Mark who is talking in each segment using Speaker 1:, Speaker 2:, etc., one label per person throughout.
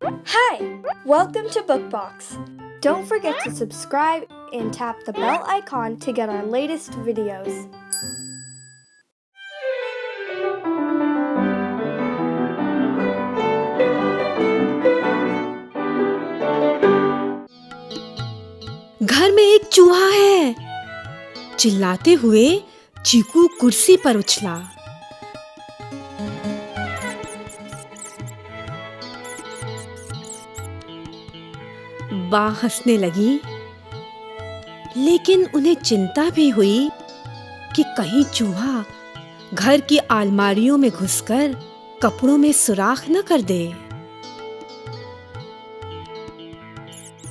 Speaker 1: Hi! Welcome to Bookbox. Don't forget to subscribe and tap the bell icon to get our latest videos.
Speaker 2: घर में एक चूहा है। चिल्लाते हुए चीकू कुर्सी पर उछला। बा हंसने लगी, लेकिन उन्हें चिंता भी हुई कि कहीं चूहा घर की अलमारियों में घुसकर कपड़ों में सुराख न कर दे।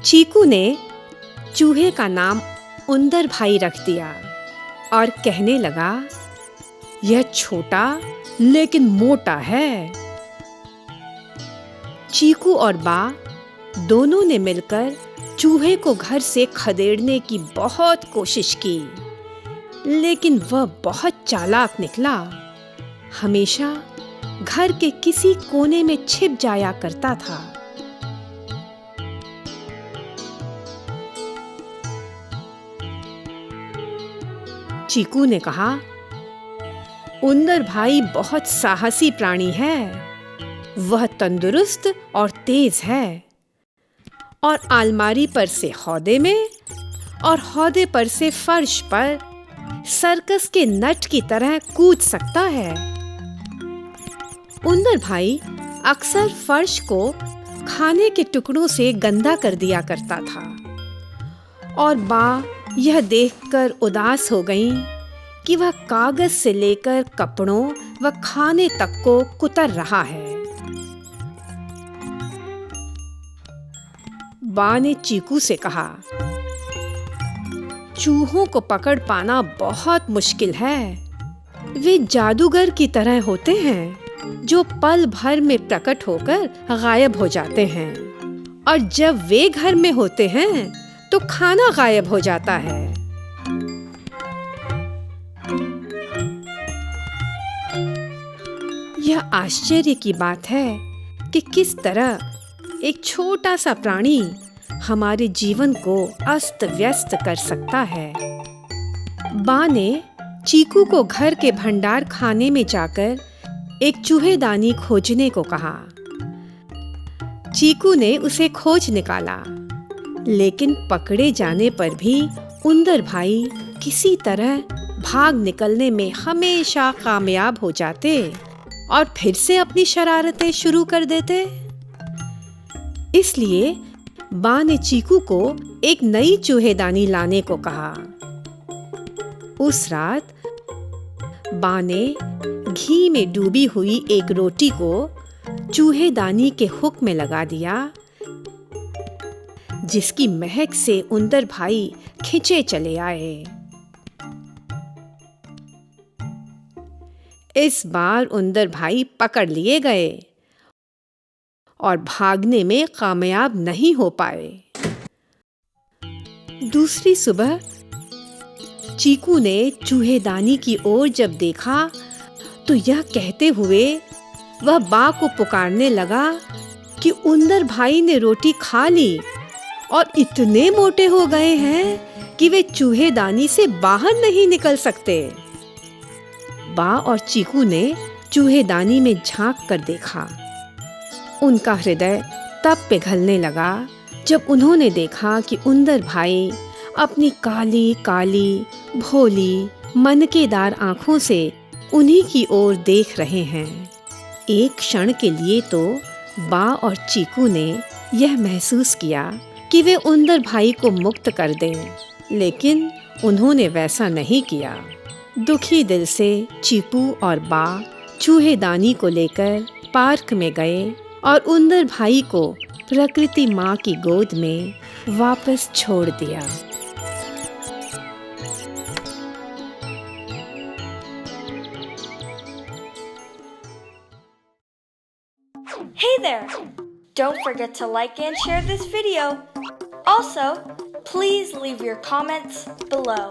Speaker 2: चीकू ने चूहे का नाम उंदर भाई रख दिया और कहने लगा, यह छोटा लेकिन मोटा है। चीकू और बा दोनों ने मिलकर चूहे को घर से खदेड़ने की बहुत कोशिश की, लेकिन वह बहुत चालाक निकला। हमेशा घर के किसी कोने में छिप जाया करता था। चीकू ने कहा, उंदर भाई बहुत साहसी प्राणी है। वह तंदुरुस्त और तेज है और अलमारी पर से हौदे में और हौदे पर से फर्श पर सर्कस के नट की तरह कूद सकता है। उंदर भाई अक्सर फर्श को खाने के टुकड़ों से गंदा कर दिया करता था और बा यह देखकर उदास हो गईं कि वह कागज से लेकर कपड़ों व खाने तक को कुतर रहा है। बा ने चीकू से कहा, चूहों को पकड़ पाना बहुत मुश्किल है। वे जादूगर की तरह होते हैं जो पल भर में प्रकट होकर गायब हो जाते हैं, और जब वे घर में होते हैं तो खाना गायब हो जाता है। यह आश्चर्य की बात है कि किस तरह एक छोटा सा प्राणी हमारे जीवन को अस्त व्यस्त कर सकता है। बा ने चीकू को घर के भंडार खाने में जाकर एक चूहेदानी खोजने को कहा। चीकू ने उसे खोज निकाला, लेकिन पकड़े जाने पर भी उंदर भाई किसी तरह भाग निकलने में हमेशा कामयाब हो जाते और फिर से अपनी शरारतें शुरू कर देते। इसलिए बा ने चीकू को एक नई चूहेदानी लाने को कहा। उस रात बा ने घी में डूबी हुई एक रोटी को चूहेदानी के हुक में लगा दिया, जिसकी महक से उंदर भाई खिंचे चले आए। इस बार उंदर भाई पकड़ लिए गए और भागने में कामयाब नहीं हो पाए। दूसरी सुबह चीकू ने चूहेदानी की ओर जब देखा तो यह कहते हुए वह बा को पुकारने लगा कि उंदर भाई ने रोटी खा ली और इतने मोटे हो गए हैं कि वे चूहेदानी से बाहर नहीं निकल सकते। बा और चीकू ने चूहेदानी में झांक कर देखा। उनका हृदय तब पिघलने लगा जब उन्होंने देखा कि उंदर भाई अपनी काली काली भोली मनकेदार आंखों से उन्हीं की ओर देख रहे हैं। एक क्षण के लिए तो बा और चीकू ने यह महसूस किया कि वे उंदर भाई को मुक्त कर दें, लेकिन उन्होंने वैसा नहीं किया। दुखी दिल से चीकू और बा चूहेदानी को लेकर पार्क में गए और उंदर भाई को प्रकृति माँ की गोद में वापस छोड़ दिया।
Speaker 1: Hey there! Don't forget to like and share this video. Also, please leave your comments below.